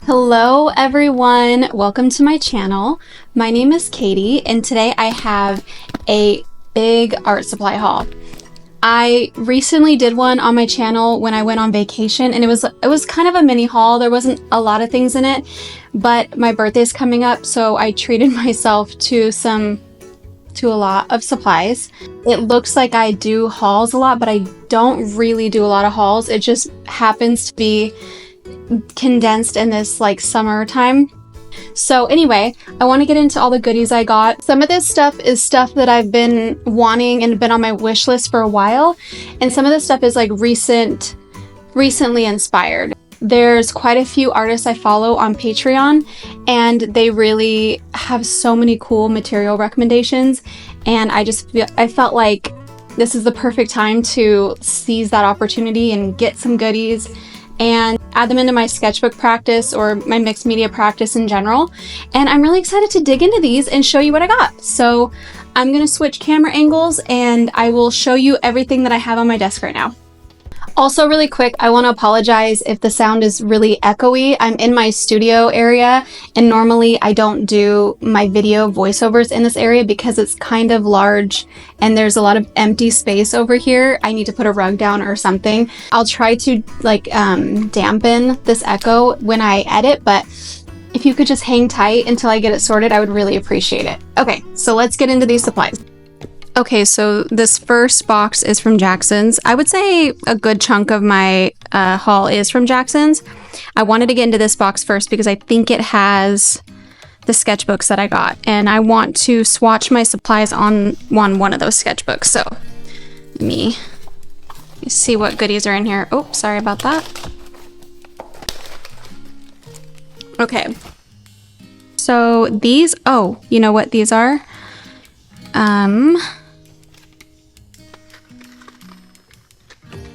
Hello everyone, welcome to my channel. My name is Katie and today I have a big art supply haul. I recently did one on my channel when I went on vacation and it was kind of a mini haul. There wasn't a lot of things in it, but my birthday's coming up, so I treated myself to a lot of supplies. It looks like I do hauls a lot, but I don't really do a lot of hauls. It just happens to be condensed in this like summertime. So anyway, I want to get into all the goodies I got. Some of this stuff is stuff that I've been wanting and been on my wish list for a while, and some of this stuff is like recently inspired. There's quite a few artists I follow on Patreon and they really have so many cool material recommendations, and I felt like this is the perfect time to seize that opportunity and get some goodies and add them into my sketchbook practice or my mixed media practice in general. And I'm really excited to dig into these and show you what I got. So I'm gonna switch camera angles and I will show you everything that I have on my desk right now. Also really quick, I want to apologize if the sound is really echoey. I'm in my studio area and normally I don't do my video voiceovers in this area because it's kind of large and there's a lot of empty space over here. I need to put a rug down or something. I'll try to like dampen this echo when I edit, but if you could just hang tight until I get it sorted, I would really appreciate it. Okay, so let's get into these supplies. Okay, so this first box is from Jackson's. I would say a good chunk of my haul is from Jackson's. I wanted to get into this box first because I think it has the sketchbooks that I got, and I want to swatch my supplies on one of those sketchbooks. So let me see what goodies are in here. Oh, sorry about that. Okay, so these, oh, you know what these are?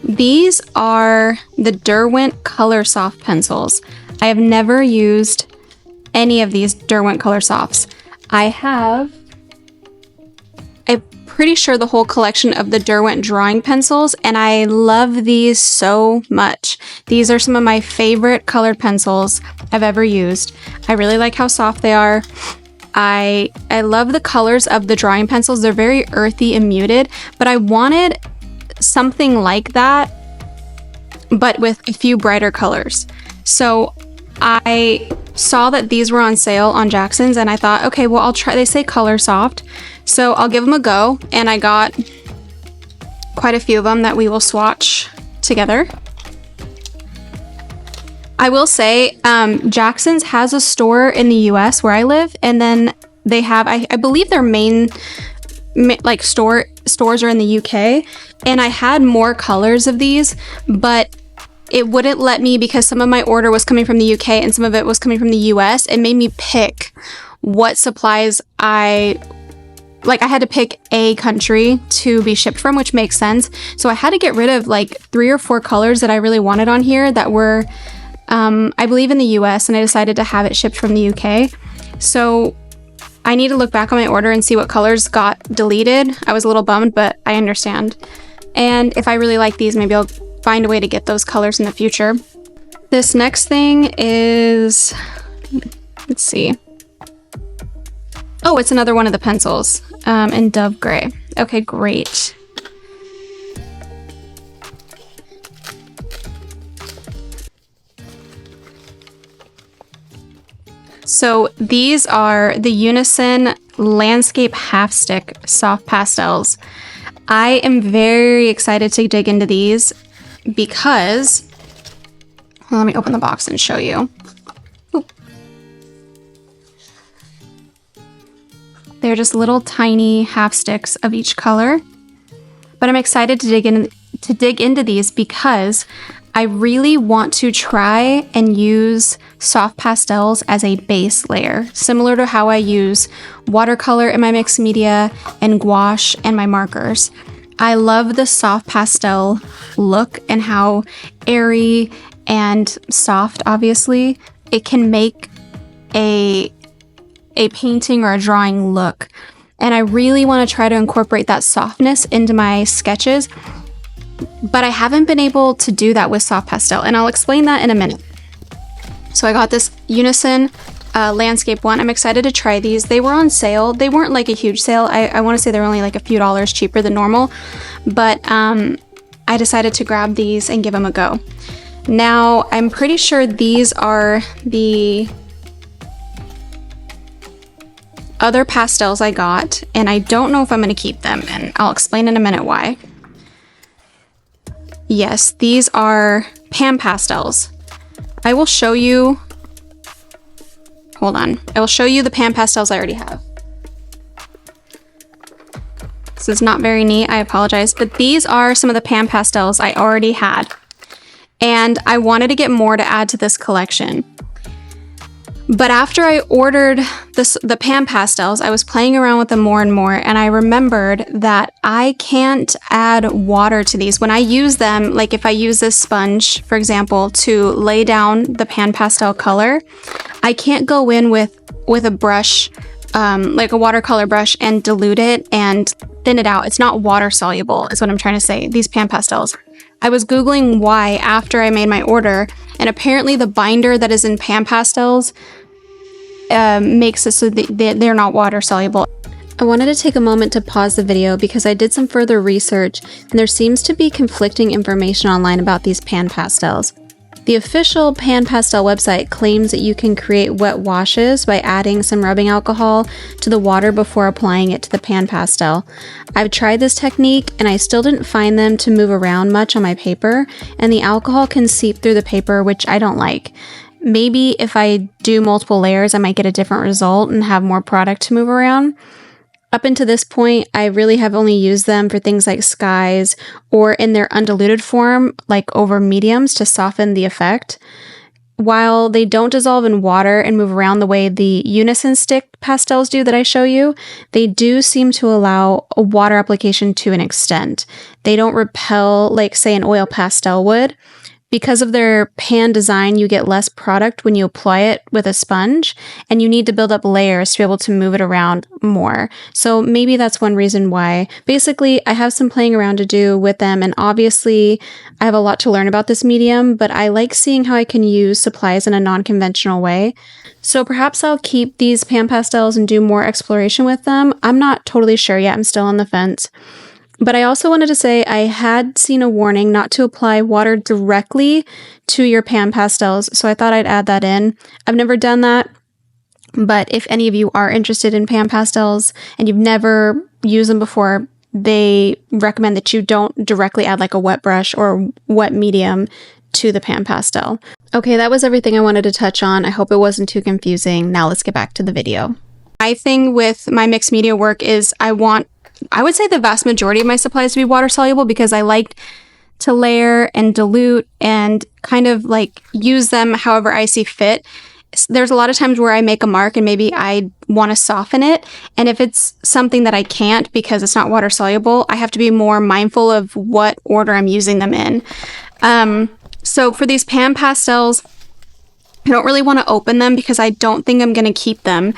These are the Derwent Color Soft pencils. I have never used any of these Derwent Color Softs. I'm pretty sure the whole collection of the Derwent drawing pencils, and I love these so much. These are some of my favorite colored pencils I've ever used. I really like how soft they are. I love the colors of the drawing pencils. They're very earthy and muted, but I wanted something like that, but with a few brighter colors. So I saw that these were on sale on Jackson's and I thought, okay, well, I'll try. They say color soft, so I'll give them a go. And I got quite a few of them that we will swatch together. I will say, Jackson's has a store in the US where I live, and then they have, I believe their main like stores are in the UK, and I had more colors of these, but it wouldn't let me because some of my order was coming from the UK and some of it was coming from the US. It made me pick what supplies I had to pick a country to be shipped from, which makes sense. So I had to get rid of like 3 or 4 colors that I really wanted on here that were I believe in the US, and I decided to have it shipped from the UK. So I need to look back on my order and see what colors got deleted. I was a little bummed, but I understand. And if I really like these, maybe I'll find a way to get those colors in the future. This next thing is, let's see. Oh, it's another one of the pencils in Dove Gray. Okay, great. So these are the Unison Landscape Half Stick Soft Pastels. I am very excited to dig into these because, well, let me open the box and show you. Oop. They're just little tiny half sticks of each color, but I'm excited to dig into these because I really want to try and use soft pastels as a base layer, similar to how I use watercolor in my mixed media and gouache and my markers. I love the soft pastel look and how airy and soft, obviously, it can make a painting or a drawing look. And I really want to try to incorporate that softness into my sketches, but I haven't been able to do that with soft pastel, and I'll explain that in a minute. So I got this Unison landscape one. I'm excited to try these. They were on sale. They weren't like a huge sale. I want to say they're only like a few dollars cheaper than normal, but I decided to grab these and give them a go. Now, I'm pretty sure these are the other pastels I got, and I don't know if I'm going to keep them, and I'll explain in a minute why. Yes, these are pan pastels. I will show you, hold on, I will show you the pan pastels I already have. This is not very neat, I apologize, but these are some of the pan pastels I already had. And I wanted to get more to add to this collection. But after I ordered the pan pastels, I was playing around with them more and more, and I remembered that I can't add water to these. When I use them, like if I use this sponge, for example, to lay down the pan pastel color, I can't go in with a brush, like a watercolor brush, and dilute it and thin it out. It's not water soluble, is what I'm trying to say, these pan pastels. I was Googling why after I made my order, and apparently the binder that is in pan pastels makes it so they're not water soluble. I wanted to take a moment to pause the video because I did some further research, and there seems to be conflicting information online about these pan pastels. The official pan pastel website claims that you can create wet washes by adding some rubbing alcohol to the water before applying it to the pan pastel. I've tried this technique and I still didn't find them to move around much on my paper, and the alcohol can seep through the paper, which I don't like. Maybe if I do multiple layers, I might get a different result and have more product to move around. Up until this point, I really have only used them for things like skies or in their undiluted form, like over mediums to soften the effect. While they don't dissolve in water and move around the way the Unison stick pastels do that I show you, they do seem to allow a water application to an extent. They don't repel like, say, an oil pastel would. Because of their pan design, you get less product when you apply it with a sponge, and you need to build up layers to be able to move it around more. So maybe that's one reason why. Basically, I have some playing around to do with them, and obviously I have a lot to learn about this medium, but I like seeing how I can use supplies in a non-conventional way. So perhaps I'll keep these pan pastels and do more exploration with them. I'm not totally sure yet. I'm still on the fence. But I also wanted to say I had seen a warning not to apply water directly to your pan pastels, so I thought I'd add that in. I've never done that, but if any of you are interested in pan pastels and you've never used them before, they recommend that you don't directly add like a wet brush or wet medium to the pan pastel. Okay, that was everything I wanted to touch on. I hope it wasn't too confusing. Now let's get back to the video. My thing with my mixed media work is I would say the vast majority of my supplies to be water soluble because I like to layer and dilute and kind of like use them however I see fit. There's a lot of times where I make a mark and maybe I want to soften it. And if it's something that I can't because it's not water soluble, I have to be more mindful of what order I'm using them in. So for these pan pastels, I don't really want to open them because I don't think I'm going to keep them.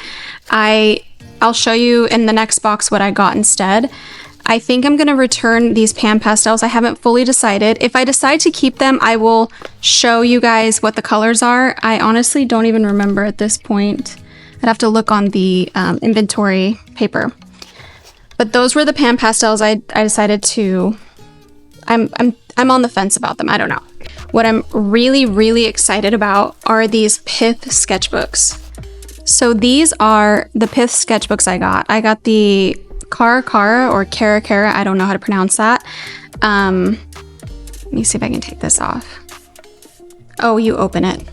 I'll show you in the next box what I got instead. I think I'm going to return these pan pastels. I haven't fully decided. If I decide to keep them, I will show you guys what the colors are. I honestly don't even remember at this point. I'd have to look on the inventory paper. But those were the pan pastels I decided to... I'm on the fence about them. I don't know. What I'm really, really excited about are these Pith sketchbooks. So these are the Pith sketchbooks I got. I got the Cara or Cara, I don't know how to pronounce that. Let me see if I can take this off. Oh, you open it.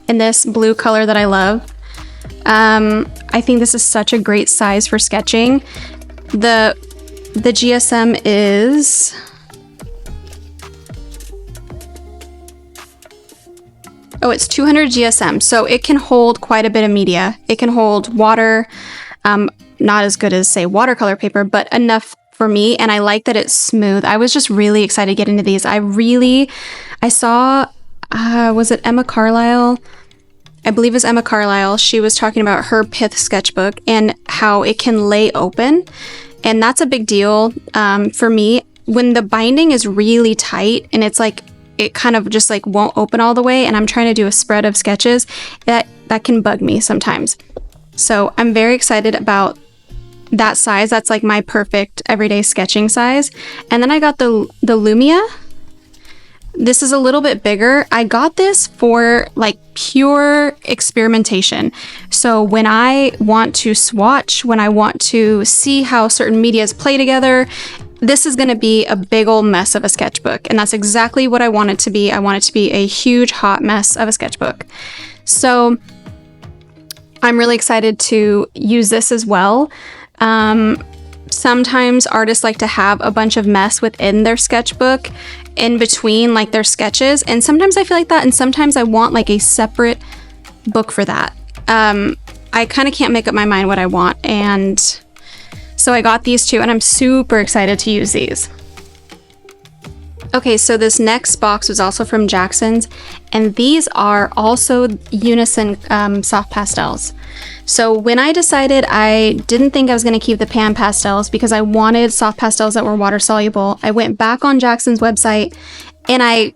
In this blue color that I love. I think this is such a great size for sketching. The GSM is... Oh, it's 200 GSM, so it can hold quite a bit of media. It can hold water, not as good as, say, watercolor paper, but enough for me, and I like that it's smooth. I was just really excited to get into these. I saw, was it Emma Carlisle? I believe it's Emma Carlisle. She was talking about her Pith sketchbook and how it can lay open, and that's a big deal for me. When the binding is really tight and it's like it kind of just like won't open all the way, and I'm trying to do a spread of sketches, that can bug me sometimes. So I'm very excited about that size. That's like my perfect everyday sketching size. And then I got the Lumia. This is a little bit bigger. I got this for like pure experimentation. So when I want to swatch, when I want to see how certain medias play together, this is going to be a big old mess of a sketchbook. And that's exactly what I want it to be. I want it to be a huge hot mess of a sketchbook. So I'm really excited to use this as well. Sometimes artists like to have a bunch of mess within their sketchbook in between like their sketches, and sometimes I feel like that, and sometimes I want like a separate book for that. I kind of can't make up my mind what I want, and so I got these two, and I'm super excited to use these. Okay, so this next box was also from Jackson's, and these are also Unison soft pastels. So when I decided, I didn't think I was going to keep the pan pastels because I wanted soft pastels that were water soluble. I went back on Jackson's website and I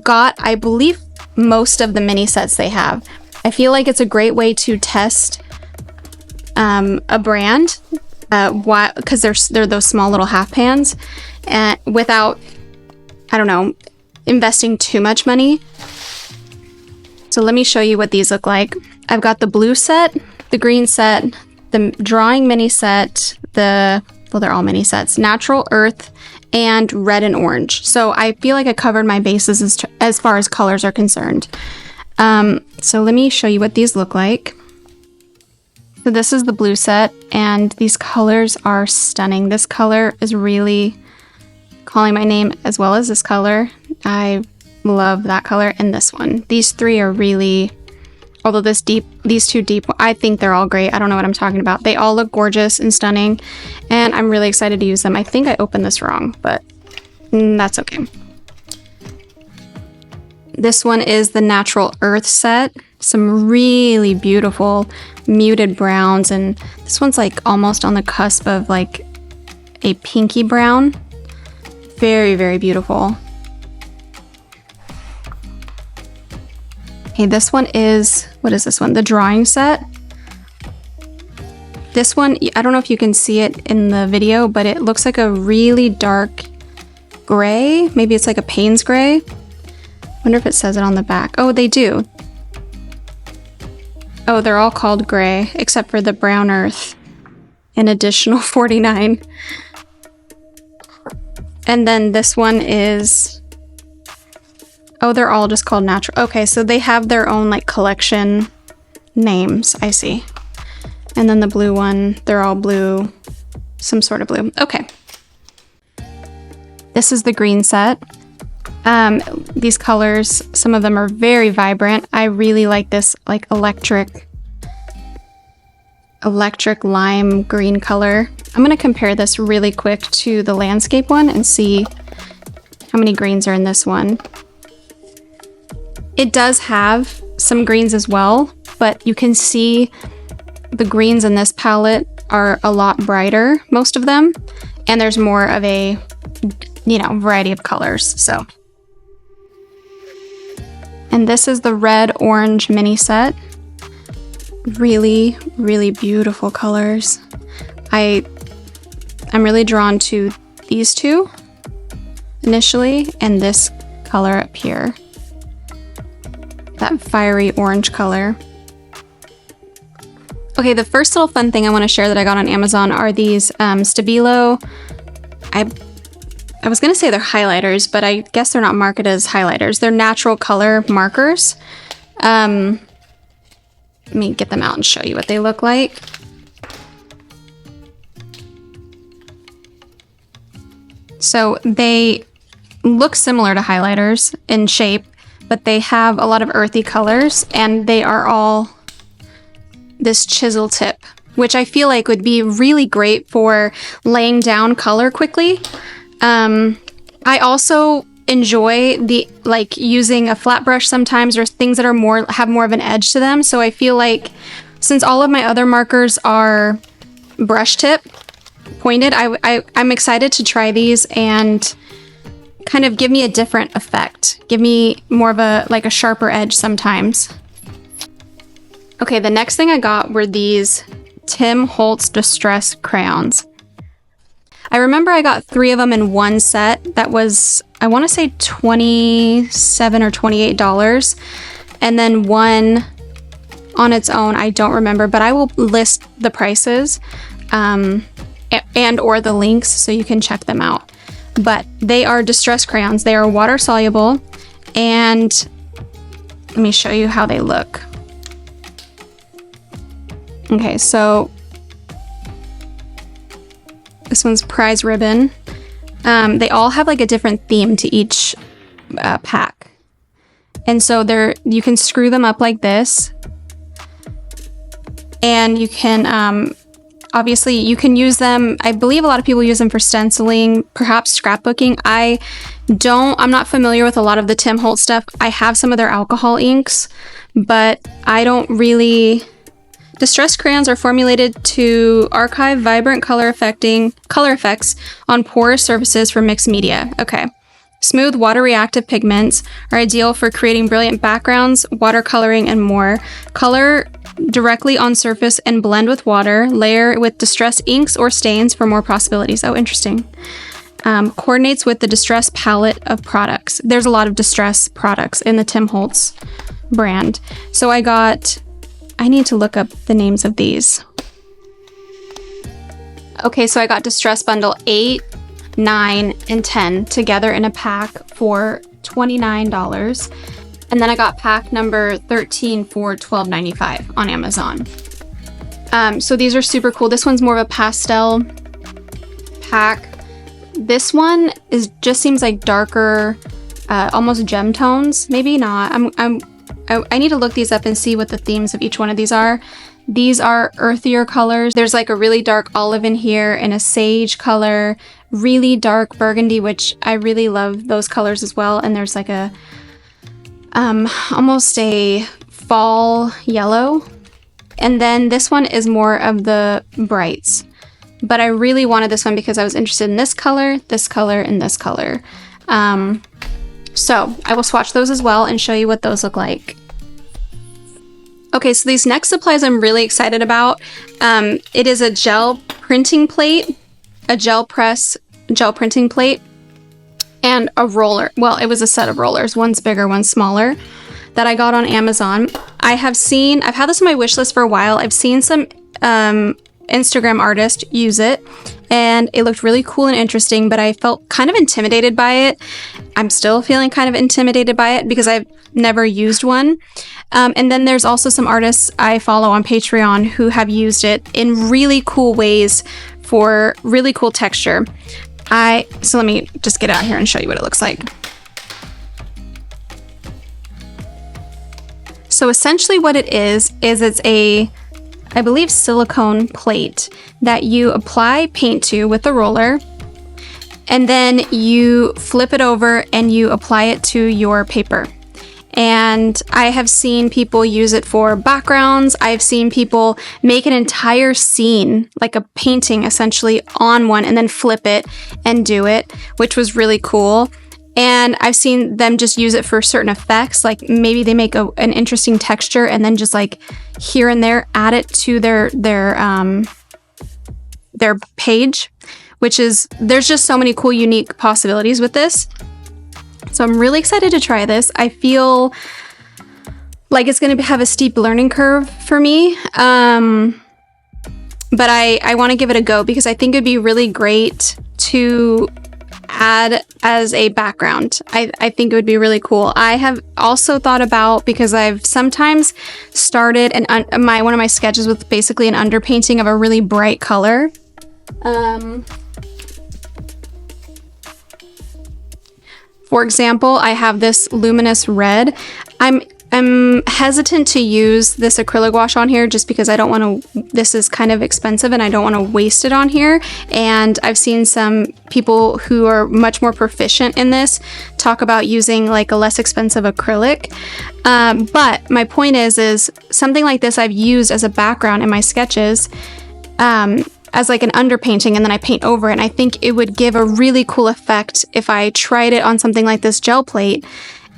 got, I believe, most of the mini sets they have. I feel like it's a great way to test a brand, because they're those small little half pans, and without, I don't know, investing too much money. So let me show you what these look like. I've got the blue set, the green set, the drawing mini set, well, they're all mini sets, natural earth, and red and orange. So I feel like I covered my bases as far as colors are concerned. So let me show you what these look like. So this is the blue set, and these colors are stunning. This color is really calling my name, as well as this color. I love that color, and this one. These three are really, although these two deep, I think they're all great. I don't know what I'm talking about. They all look gorgeous and stunning, and I'm really excited to use them. I think I opened this wrong, but that's okay. This one is the natural earth set. Some really beautiful muted browns, and this one's like almost on the cusp of like a pinky brown. Very, very beautiful. Okay, this one is, what is this one? The drawing set. This one, I don't know if you can see it in the video, but it looks like a really dark gray. Maybe it's like a Payne's gray. Wonder if it says it on the back. Oh, they do. Oh, they're all called gray, except for the brown earth. An additional 49. And then this one is, oh, they're all just called natural. Okay, so they have their own like collection names, I see. And then the blue one, they're all blue, some sort of blue. Okay. This is the green set. These colors, some of them are very vibrant. I really like this like electric lime green color. I'm gonna compare this really quick to the landscape one and see how many greens are in this one. It does have some greens as well, but you can see the greens in this palette are a lot brighter, most of them, and there's more of a, you know, variety of colors, so. And this is the red orange mini set. Really, really beautiful colors. I'm really drawn to these two initially, and this color up here. That fiery orange color. Okay, the first little fun thing I want to share that I got on Amazon are these Stabilo. I was going to say they're highlighters, but I guess they're not marketed as highlighters. They're natural color markers. Let me get them out and show you what they look like. So they look similar to highlighters in shape, but they have a lot of earthy colors, and they are all this chisel tip, which I feel like would be really great for laying down color quickly. I also enjoy using a flat brush sometimes, or things that are have more of an edge to them. So I feel like since all of my other markers are brush tip pointed, I'm excited to try these and kind of give me a different effect. Give me more of a, like a sharper edge sometimes. Okay, the next thing I got were these Tim Holtz Distress crayons. I remember I got 3 of them in one set. That was, I want to say $27 or $28. And then one on its own, I don't remember, but I will list the prices and or the links so you can check them out. But they are distress crayons. They are water soluble, and let me show you how they look. Okay, so this one's prize ribbon. They all have like a different theme to each pack. And so you can screw them up like this. And you can, obviously you can use them, I believe a lot of people use them for stenciling, perhaps scrapbooking. I'm not familiar with a lot of the Tim Holtz stuff. I have some of their alcohol inks, but I don't really... Distress crayons are formulated to archive vibrant color effects on porous surfaces for mixed media. Okay. Smooth water-reactive pigments are ideal for creating brilliant backgrounds, watercoloring, and more. Color directly on surface and blend with water. Layer with distress inks or stains for more possibilities. Oh, interesting. Coordinates with the distress palette of products. There's a lot of distress products in the Tim Holtz brand. So I need to look up the names of these. Okay, so I got Distress Bundle 8, 9, and 10 together in a pack for $29. And then I got pack number 13 for $12.95 on Amazon. So these are super cool. This one's more of a pastel pack. This one just seems like darker, almost gem tones. Maybe not. I need to look these up and see what the themes of each one of these are. These are earthier colors. There's like a really dark olive in here and a sage color, really dark burgundy, which I really love those colors as well. And there's like a, almost a fall yellow. And then this one is more of the brights. But I really wanted this one because I was interested in this color, and this color. So I will swatch those as well and show you what those look like. Okay, so these next supplies I'm really excited about. It is a gel printing plate, a gel printing plate, and a roller. Well, it was a set of rollers. One's bigger, one's smaller, that I got on Amazon. I've had this on my wish list for a while. I've seen some Instagram artists use it, and it looked really cool and interesting, but I felt kind of intimidated by it. I'm still feeling kind of intimidated by it because I've never used one. And then there's also some artists I follow on Patreon who have used it in really cool ways for really cool texture. So let me just get out here and show you what it looks like. So essentially what it is it's a, I believe, silicone plate that you apply paint to with a roller, and then you flip it over and you apply it to your paper. And I have seen people use it for backgrounds. I've seen people make an entire scene, like a painting essentially, on one and then flip it and do it, which was really cool. And I've seen them just use it for certain effects, like maybe they make an interesting texture and then just like here and there add it to their page, which is, there's just so many cool, unique possibilities with this. So I'm really excited to try this. I feel like it's going to have a steep learning curve for me. But I want to give it a go because I think it'd be really great to add as a background. I think it would be really cool. I have also thought about, because I've sometimes started one of my sketches with basically an underpainting of a really bright color. For example, I have this luminous red. I'm hesitant to use this acrylic wash on here just because I don't want to, this is kind of expensive and I don't want to waste it on here. And I've seen some people who are much more proficient in this talk about using like a less expensive acrylic. But my point is something like this I've used as a background in my sketches. as like an underpainting, and then I paint over it. And I think it would give a really cool effect if I tried it on something like this gel plate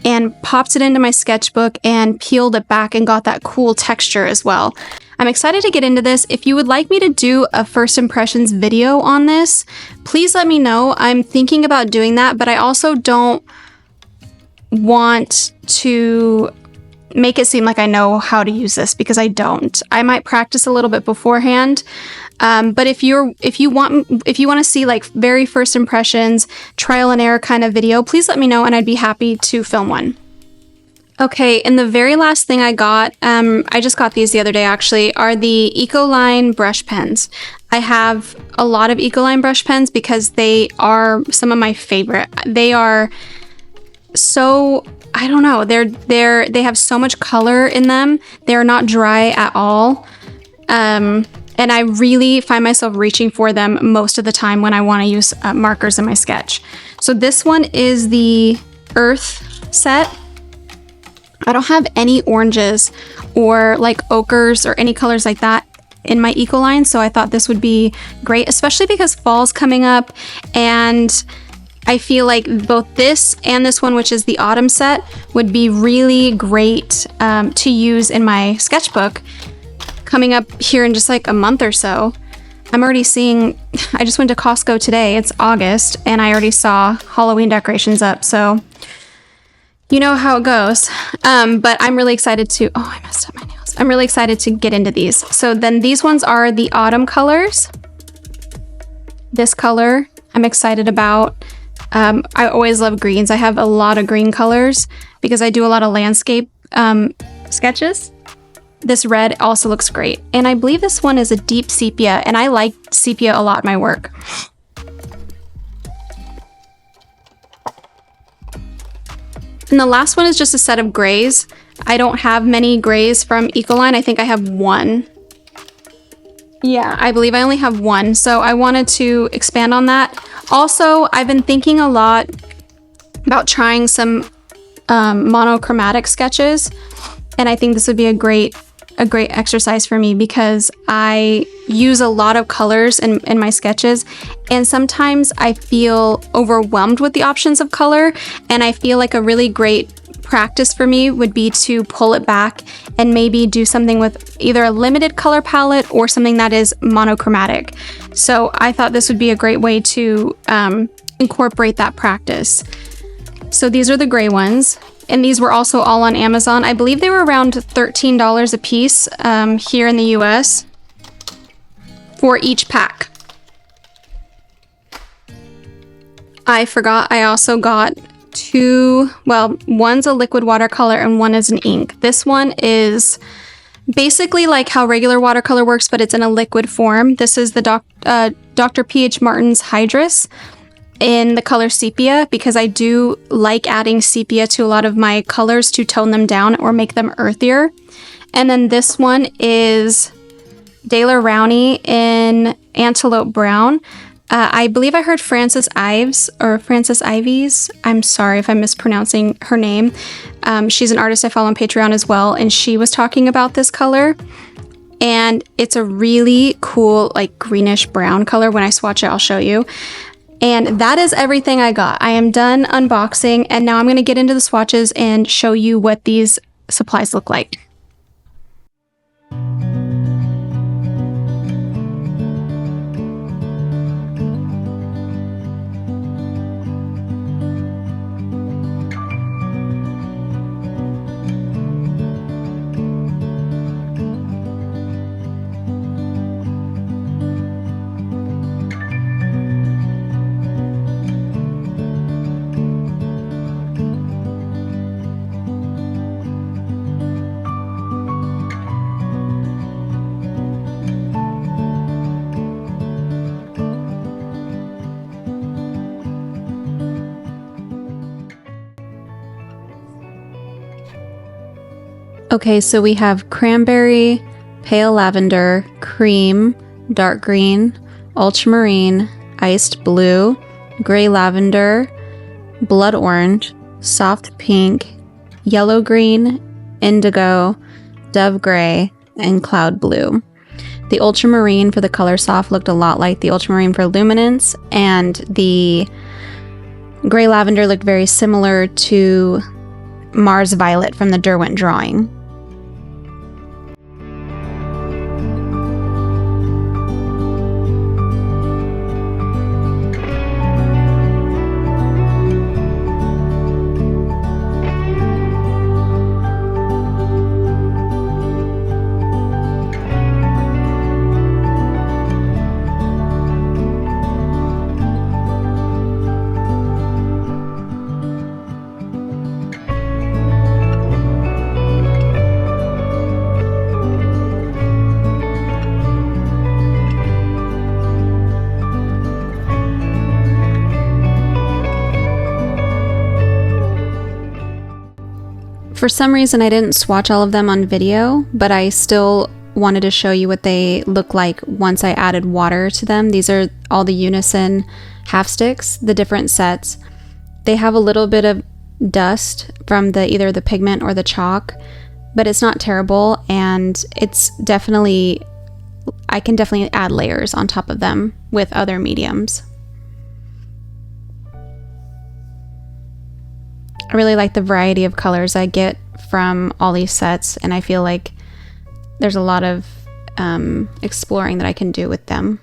and popped it into my sketchbook and peeled it back and got that cool texture as well. I'm excited to get into this. If you would like me to do a first impressions video on this, please let me know. I'm thinking about doing that, but I also don't want to make it seem like I know how to use this, because I don't. I might practice a little bit beforehand. But if you want to see like very first impressions, trial and error kind of video, please let me know and I'd be happy to film one. Okay, and the very last thing I got, I just got these the other day actually, are the Ecoline brush pens. I have a lot of Ecoline brush pens because they are some of my favorite. They are so, I don't know, they have so much color in them. They're not dry at all. And I really find myself reaching for them most of the time when I want to use markers in my sketch. So this one is the Earth set. I don't have any oranges or like ochres or any colors like that in my Ecoline, so I thought this would be great, especially because fall's coming up, and I feel like both this and this one, which is the autumn set, would be really great to use in my sketchbook coming up here in just like a month or so. I'm already seeing, I just went to Costco today, it's August, and I already saw Halloween decorations up, so you know how it goes. But I'm really excited to, oh, I messed up my nails. I'm really excited to get into these. So then these ones are the autumn colors. This color I'm excited about. I always love greens. I have a lot of green colors because I do a lot of landscape sketches. This red also looks great. And I believe this one is a deep sepia, and I like sepia a lot in my work. And the last one is just a set of grays. I don't have many grays from Ecoline. I think I have one. Yeah, I believe I only have one. So I wanted to expand on that. Also, I've been thinking a lot about trying some monochromatic sketches. And I think this would be a great exercise for me because I use a lot of colors in my sketches, and sometimes I feel overwhelmed with the options of color, and I feel like a really great practice for me would be to pull it back and maybe do something with either a limited color palette or something that is monochromatic. So I thought this would be a great way to incorporate that practice. So these are the gray ones. And these were also all on Amazon. I believe they were around $13 a piece here in the US for each pack. I forgot I also got two, well, one's a liquid watercolor and one is an ink. This one is basically like how regular watercolor works, but it's in a liquid form. This is the Dr. P.H. Martin's Hydrus in the color sepia, because I do like adding sepia to a lot of my colors to tone them down or make them earthier. And then this one is Daler Rowney in Antelope Brown. I believe I heard Frances Ives or Frances Ives. I'm sorry if I'm mispronouncing her name. She's an artist I follow on Patreon as well, and she was talking about this color. And it's a really cool like greenish brown color. When I swatch it, I'll show you. And that is everything I got. I am done unboxing, and now I'm going to get into the swatches and show you what these supplies look like. Okay, so we have cranberry, pale lavender, cream, dark green, ultramarine, iced blue, gray lavender, blood orange, soft pink, yellow green, indigo, dove gray, and cloud blue. The ultramarine for the color soft looked a lot like the ultramarine for luminance, and the gray lavender looked very similar to Mars Violet from the Derwent drawing. For some reason, I didn't swatch all of them on video, but I still wanted to show you what they look like once I added water to them. These are all the Unison half sticks, the different sets. They have a little bit of dust from either the pigment or the chalk, but it's not terrible, and it's definitely, I can definitely add layers on top of them with other mediums. I really like the variety of colors I get from all these sets, and I feel like there's a lot of exploring that I can do with them.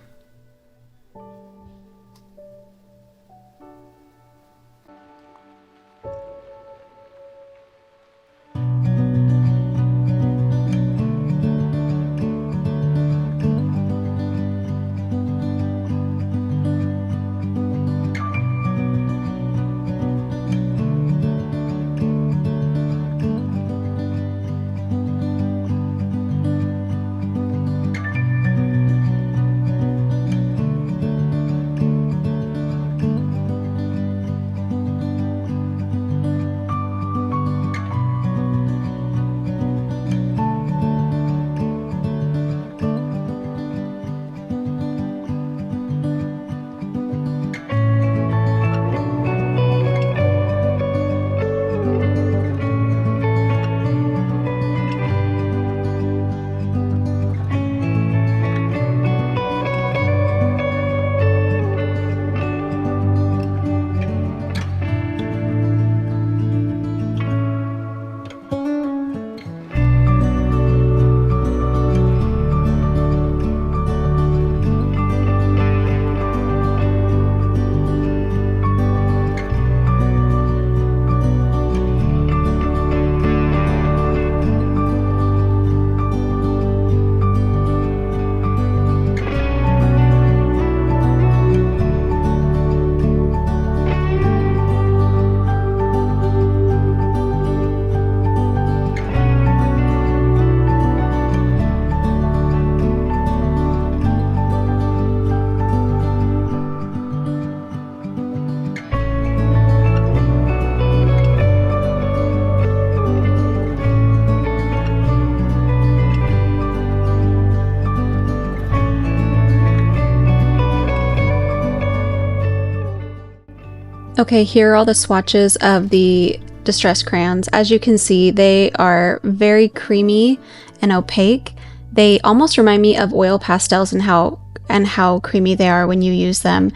Okay, here are all the swatches of the distress crayons. As you can see, they are very creamy and opaque. They almost remind me of oil pastels and how creamy they are when you use them.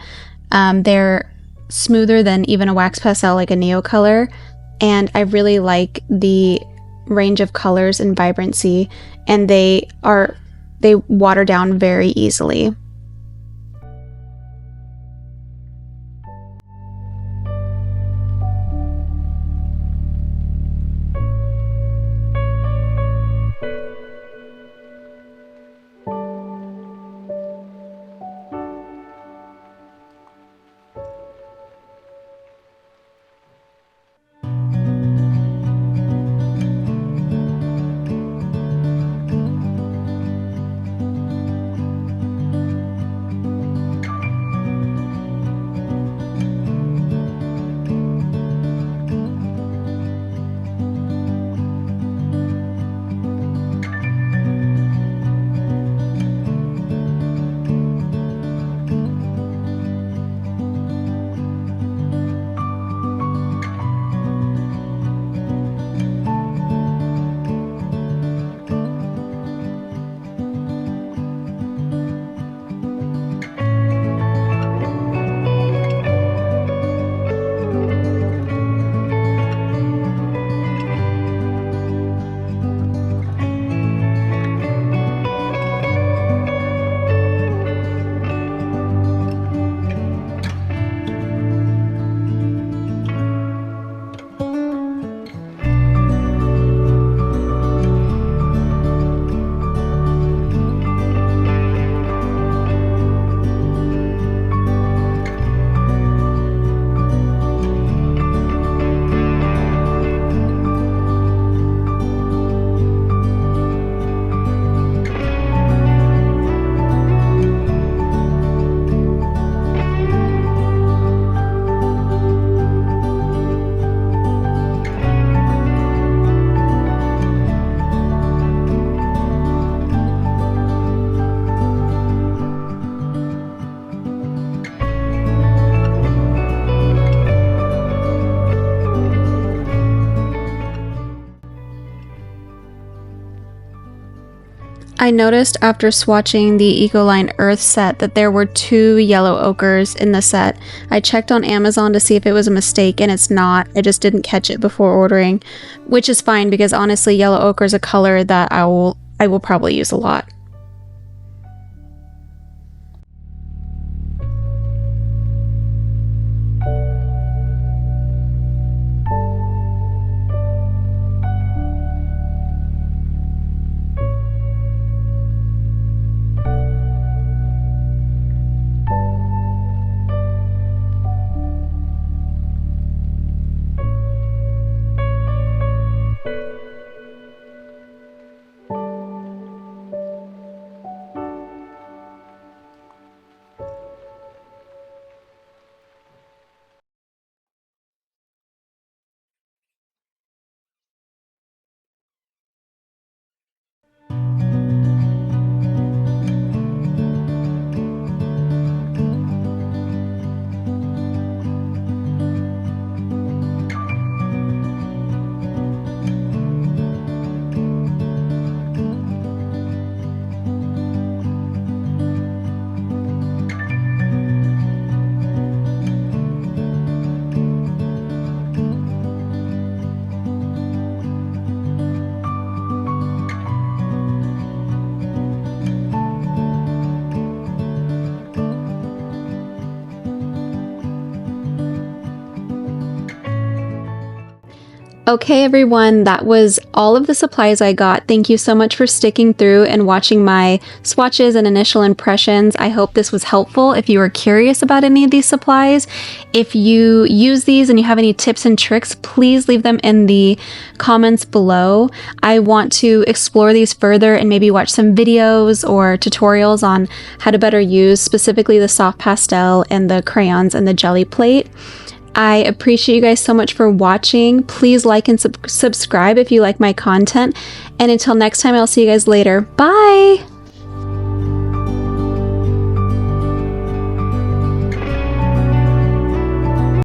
They're smoother than even a wax pastel like a Neocolor, and I really like the range of colors and vibrancy, and they water down very easily. I noticed after swatching the Ecoline Earth set that there were 2 yellow ochres in the set. I checked on Amazon to see if it was a mistake, and it's not. I just didn't catch it before ordering, which is fine because honestly yellow ochre is a color that I will probably use a lot. Okay everyone, that was all of the supplies I got. Thank you so much for sticking through and watching my swatches and initial impressions. I hope this was helpful. If you are curious about any of these supplies, if you use these and you have any tips and tricks, please leave them in the comments below. I want to explore these further and maybe watch some videos or tutorials on how to better use specifically the soft pastel and the crayons and the jelly plate. I appreciate you guys so much for watching. Please like and subscribe if you like my content. And until next time, I'll see you guys later. Bye!